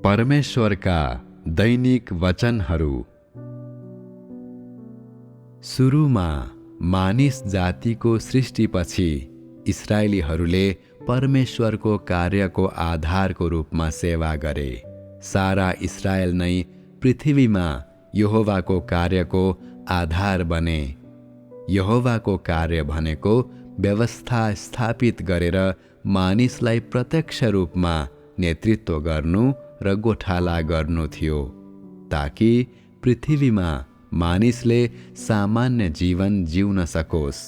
परमेश्वरका दैनिक वचनहरू। सुरुमा मानिस जातिको सृष्टिपछि इस्राएलीहरूले परमेश्वरको कार्यको आधारको रूपमा सेवा गरे। सारा इस्राएल नै पृथ्वीमा यहोवाको कार्यको आधार बने। यहोवाको कार्य भनेको व्यवस्था स्थापित गरेर मानिसलाई प्रत्यक्ष रूपमा नेतृत्व गर्नु र गोठाला गर्नु थियो, ताकि पृथ्वीमा मानिसले सामान्य जीवन जिउन सकोस्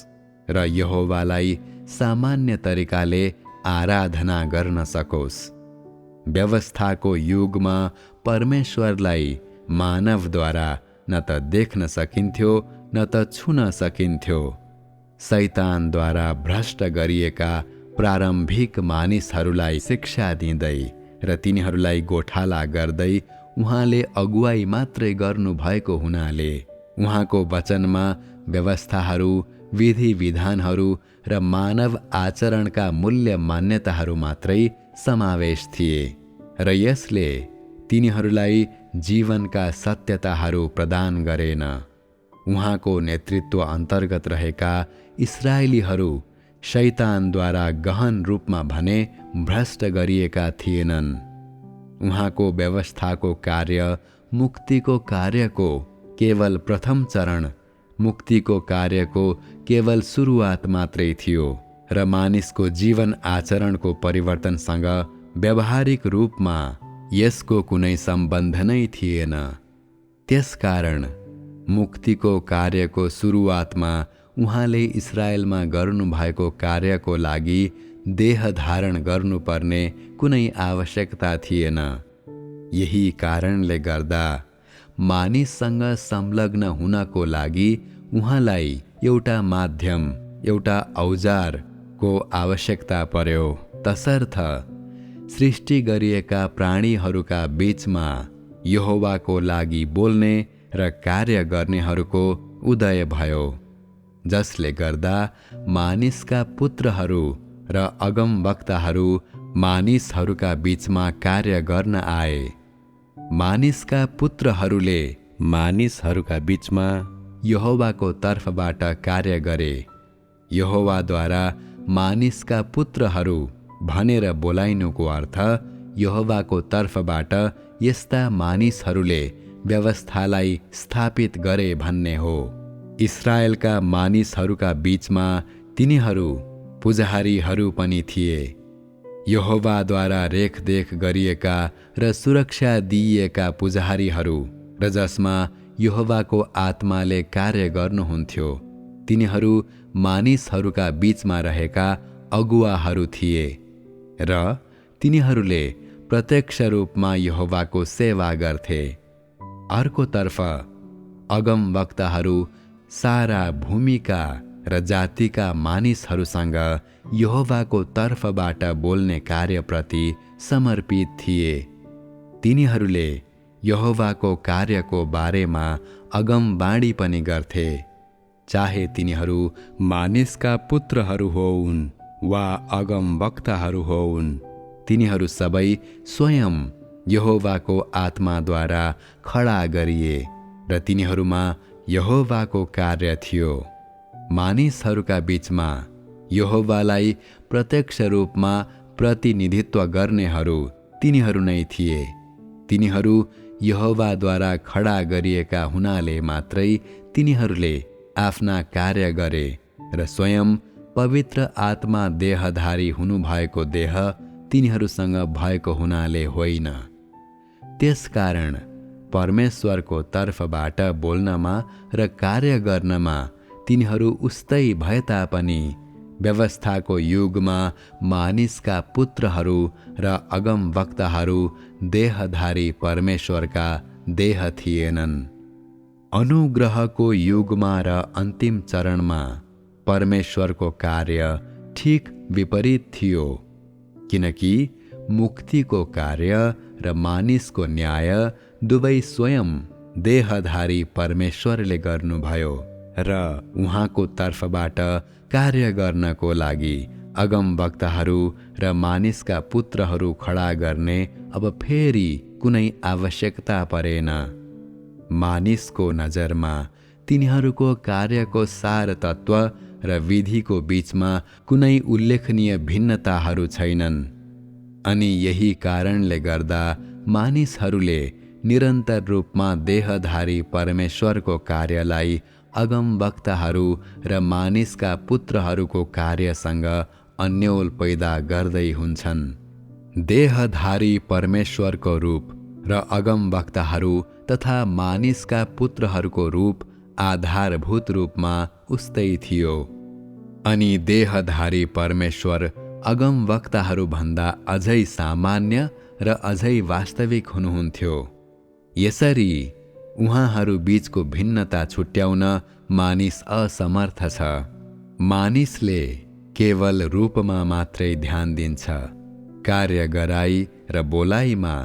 र यहोवालाई सामान्य तरिकाले आराधना गर्न सकोस्। व्यवस्थाको युगमा परमेश्वरलाई मानवद्वारा न त देख्न सकिन्थ्यो न त छुन सकिन्थ्यो। शैतानद्वारा भ्रष्ट गरिएका प्रारम्भिक मानिसहरूलाई शिक्षा दिँदै र तिनीहरूलाई गोठाला गर्दै उहाँले अगुवाई मात्रै गर्नुभएको हुनाले उहाँको वचनमा व्यवस्थाहरू, विधि विधानहरू र मानव आचरणका मूल्य मान्यताहरू मात्रै समावेश थिए र यसले तिनीहरूलाई जीवनका सत्यताहरू प्रदान गरेन। उहाँको नेतृत्व अन्तर्गत रहेका इस्राएलीहरू शैतानद्वारा गहन रूपमा भने भ्रष्ट गरिएका थिएनन्। उहाँको व्यवस्थाको कार्य मुक्तिको कार्यको केवल प्रथम चरण, मुक्तिको कार्यको केवल सुरुवात मात्रै थियो र मानिसको जीवन आचरणको परिवर्तनसँग व्यावहारिक रूपमा यसको कुनै सम्बन्ध नै थिएन। त्यसकारण मुक्तिको कार्यको सुरुवातमा उहाँले इस्राएलमा गर्नुभएको कार्यको लागि देह धारण गर्नुपर्ने कुनै आवश्यकता थिएन। यही कारणले गर्दा मानिससँग संलग्न हुनको लागि उहाँलाई एउटा माध्यम, एउटा औजारको आवश्यकता पर्यो। तसर्थ सृष्टि गरिएका प्राणीहरूका बीचमा यहोवाको लागि बोल्ने र कार्य गर्नेहरूको उदय भयो, जसले गर्दा मानिसका पुत्रहरू र अगमवक्ताहरू मानिसहरूका बीचमा कार्य गर्न आए। मानिसका पुत्रहरूले मानिसहरूका बीचमा यहोवाको तर्फबाट कार्य गरे। यहोवाद्वारा मानिसका पुत्रहरू भनेर बोलाइनुको अर्थ यहोवाको तर्फबाट यस्ता मानिसहरूले व्यवस्थालाई स्थापित गरे भन्ने हो। इस्राएलका मानिसहरूका बीचमा तिनीहरू पुजारीहरू पनि थिए। यहोवाद्वारा रेखदेख गरिएका र सुरक्षा दिइएका पुजारीहरू र जसमा यहोवाको आत्माले कार्य गर्नुहुन्थ्यो, तिनीहरू मानिसहरूका बीचमा रहेका अगुवाहरू थिए र तिनीहरूले प्रत्यक्ष रूपमा यहोवाको सेवा गर्थे। अर्कोतर्फ अगमवक्ताहरू सारा भूमिका र जातिका मानिसहरूसँग यहोवाको तर्फबाट बोल्ने कार्यप्रति समर्पित थिए। तिनीहरूले यहोवाको कार्यको बारेमा अगमवाणी पनि गर्थे, चाहे तिनीहरू मानिसका पुत्रहरू होउन् वा अगमवक्ताहरू होउन्। तिनीहरू सबै स्वयं यहोवाको आत्माद्वारा खडा गरिए र तिनीहरूमा यहोवाको कार्य थियो। मानिसहरूका बीचमा यहोवालाई प्रत्यक्ष रूपमा प्रतिनिधित्व गर्नेहरू तिनीहरू नै थिए। तिनीहरू यहोवाद्वारा खडा गरिएका हुनाले मात्रै तिनीहरूले आफ्ना कार्य गरे र स्वयं पवित्र आत्मा देहधारी हुनुभएको देह तिनीहरूसँग भएको हुनाले होइन। त्यसकारण परमेश्वरको तर्फबाट बोल्नमा र कार्य गर्नमा तिनीहरू उस्तै भए तापनि व्यवस्थाको युगमा मानिसका पुत्रहरू र अगमवक्ताहरू देहधारी परमेश्वरका देह थिएनन्। अनुग्रहको युगमा र अन्तिम चरणमा परमेश्वरको कार्य ठीक विपरीत थियो, किनकि मुक्तिको कार्य र मानिसको न्याय दुवै स्वयं देहधारी परमेश्वरले गर्नुभयो र उहाँको तर्फबाट कार्य गर्नको लागि अगमवक्ताहरू र मानिसका पुत्रहरू खडा गर्ने अब फेरि कुनै आवश्यकता परेन। मानिसको नजरमा तिनीहरूको कार्यको सार तत्त्व र विधिको बीचमा कुनै उल्लेखनीय भिन्नताहरू छैनन्। अनि यही कारणले गर्दा मानिसहरूले निरन्तर रूपमा देहधारी परमेश्वरको कार्यलाई अगमवक्ताहरू र मानिसका पुत्रहरूको कार्यसँग अन्योल पैदा गर्दै हुन्छन्। देहधारी परमेश्वरको रूप र अगमवक्ताहरू तथा मानिसका पुत्रहरूको रूप आधारभूत रूपमा उस्तै थियो। अनि देहधारी परमेश्वर अगमवक्ताहरू भन्दा अझै सामान्य र अझै वास्तविक हुनुहुन्थ्यो। यसरी उहाँहरू बीचको भिन्नता छुट्याउन मानिस असमर्थ छ। मानिसले केवल रूपमा मात्रै ध्यान दिन्छ। कार्य गराई र बोलाइमा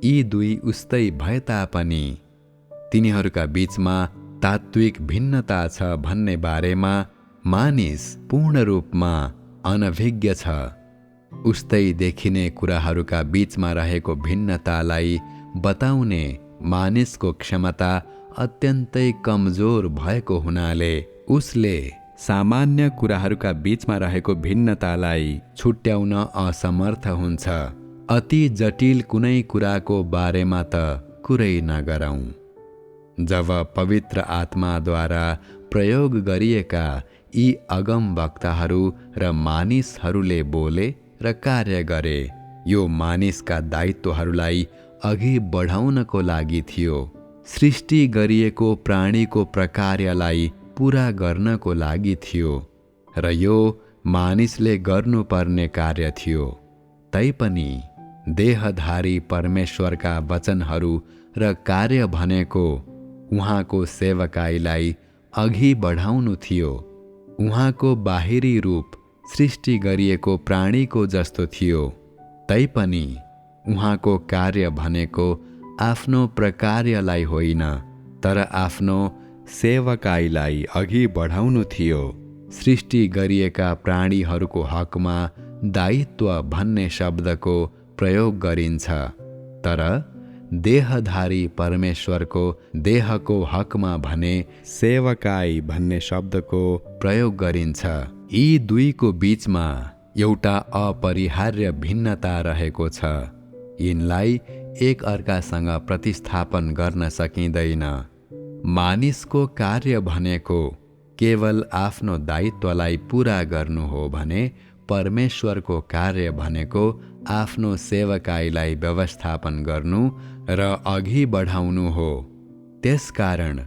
यी दुई उस्तै भए तापनि तिनीहरूका बीचमा तात्विक भिन्नता छ भन्ने बारेमा मानिस पूर्ण रूपमा अनभिज्ञ छ। उस्तै देखिने कुराहरूका बीचमा रहेको भिन्नतालाई बताउने मानिसको क्षमता अत्यन्तै कमजोर भएको हुनाले उसले सामान्य कुराहरूका बीचमा रहेको भिन्नतालाई छुट्याउन असमर्थ हुन्छ। अति जटिल कुनै कुराको बारेमा त कुरै नगरौँ। जब पवित्र आत्माद्वारा प्रयोग गरिएका यी अगमवक्ताहरू र मानिसहरूले बोले र कार्य गरे, यो मानिसका दायित्वहरूलाई अघि बढाउनको लागि थियो। सृष्टि गरिएको प्राणीको प्रकार्यलाई पूरा गर्नको लागि थियो र यो मानिसले गर्नुपर्ने कार्य थियो। तैपनि देहधारी परमेश्वरका वचनहरू र कार्य भनेको उहाँको सेवकाईलाई अघि बढाउनु थियो। उहाँको बाहिरी रूप सृष्टि गरिएको प्राणीको जस्तो थियो। तैपनि उहाँको कार्य भनेको आफ्नो प्रकार्यलाई होइन, तर आफ्नो सेवकाईलाई अघि बढाउनु थियो। सृष्टि गरिएका प्राणीहरूको हकमा दायित्व भन्ने शब्दको प्रयोग गरिन्छ, तर देहधारी परमेश्वरको देहको हकमा भने सेवकाई भन्ने शब्दको प्रयोग गरिन्छ। यी दुईको बीचमा एउटा अपरिहार्य भिन्नता रहेको छ। यिनलाई एक अर्कासँग प्रतिस्थापन गर्न सकिँदैन। मानिसको कार्य भनेको केवल आफ्नो दायित्वलाई पूरा गर्नु हो भने परमेश्वरको कार्य भनेको आफ्नो सेवकाईलाई व्यवस्थापन गर्नु र अघि बढाउनु हो। त्यसकारण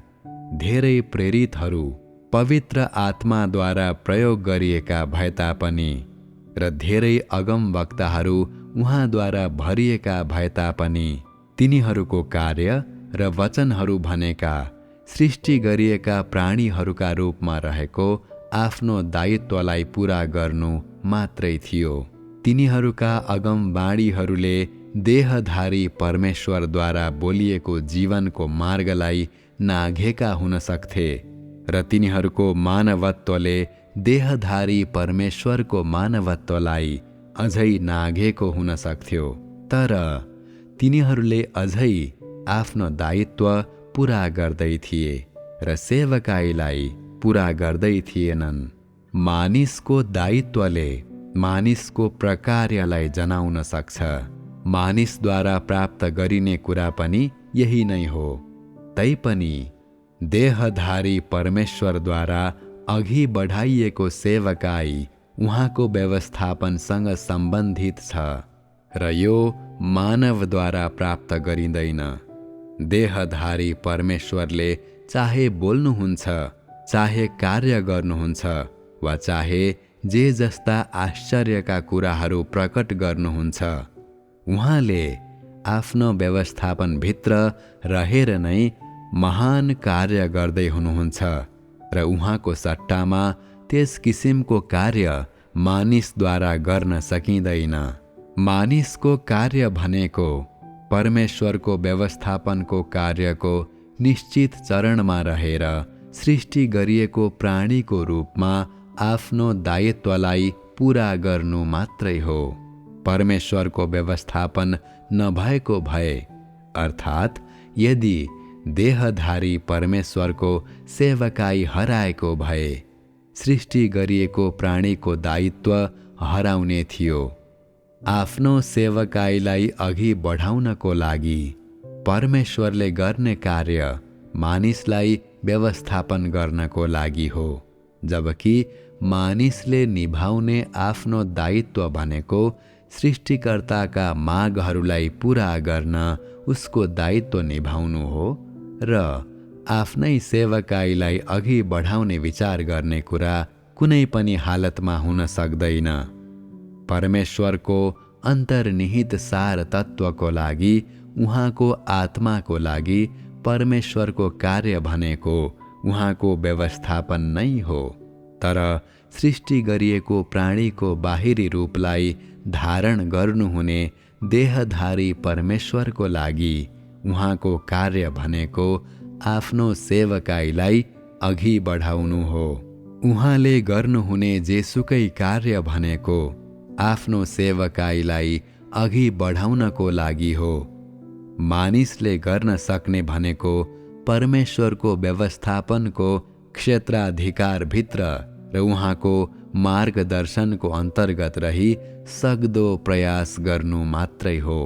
धेरै प्रेरितहरू पवित्र आत्माद्वारा प्रयोग गरिएका भए तापनि र धेरै अगमवक्ताहरू उहाँद्वारा भरिएका भए तापनि तिनीहरूको कार्य र वचनहरू भनेका सृष्टि गरिएका प्राणीहरूका रूपमा रहेको आफ्नो दायित्वलाई पूरा गर्नु मात्रै थियो। तिनीहरूका अगमवाणीहरूले देहधारी परमेश्वरद्वारा बोलिएको जीवनको मार्गलाई नाघेका हुन सक्थे र तिनीहरूको मानवत्वले देहधारी परमेश्वरको मानवत्वलाई अझै नाघेको हुन सक्थ्यो। तर तिनीहरूले अझै आफ्नो दायित्व पूरा गर्दै थिए र सेवकाईलाई पूरा गर्दै थिएनन्। मानिसको दायित्वले मानिसको प्रकार्यलाई जनाउन सक्छ। मानिसद्वारा प्राप्त गरिने कुरा पनि यही नै हो। तैपनि देहधारी परमेश्वरद्वारा अघि बढाइएको सेवकाई उहाँको व्यवस्थापनसँग सम्बन्धित छ र यो मानवद्वारा प्राप्त गरिँदैन। देहधारी परमेश्वरले चाहे बोल्नुहुन्छ, चाहे कार्य गर्नुहुन्छ वा चाहे जे जस्ता आश्चर्यका कुराहरू प्रकट गर्नुहुन्छ, उहाँले आफ्नो व्यवस्थापनभित्र रहेर नै महान कार्य गर्दै हुनुहुन्छ र उहाँको सट्टामा त्यस किसिमको कार्य मानिसद्वारा गर्न सकिँदैन। मानिसको कार्य भनेको परमेश्वरको व्यवस्थापनको कार्यको निश्चित चरणमा रहेर सृष्टि गरिएको प्राणीको रूपमा आफ्नो दायित्वलाई पूरा गर्नु मात्रै हो। परमेश्वरको व्यवस्थापन नभएको भए, अर्थात् यदि देहधारी परमेश्वरको सेवकाई हराएको भए सृष्टि गरिएको प्राणीको दायित्व हराउने थियो। आफ्नो सेवकाईलाई अघि बढाउनको लागि परमेश्वरले गर्ने कार्य मानिसलाई व्यवस्थापन गर्नको लागि हो, जबकि मानिसले निभाउने आफ्नो दायित्व भनेको सृष्टिकर्ताका मागहरूलाई पूरा गर्न उसको दायित्व निभाउनु हो र आफ्नै सेवकाईलाई अघि बढाउने विचार गर्ने कुरा कुनै पनि हालतमा हुन सक्दैन। परमेश्वरको अन्तर्निहित सार तत्त्वको लागि, उहाँको आत्माको लागि परमेश्वरको कार्य भनेको उहाँको व्यवस्थापन नै हो। तर सृष्टि गरिएको प्राणीको बाहिरी रूपलाई धारण गर्नुहुने देहधारी परमेश्वरको लागि उहाँको कार्य भनेको आफ्नो सेवकाईलाई अघि बढाउनु हो। उहाँले गर्नुहुने जेसुकै कार्य भनेको आफ्नो सेवकाईलाई अघि बढाउनको लागि हो। मानिसले गर्न सक्ने भनेको परमेश्वरको व्यवस्थापनको क्षेत्राधिकारभित्र र उहाँको मार्गदर्शनको अन्तर्गत रही सक्दो प्रयास गर्नु मात्रै हो।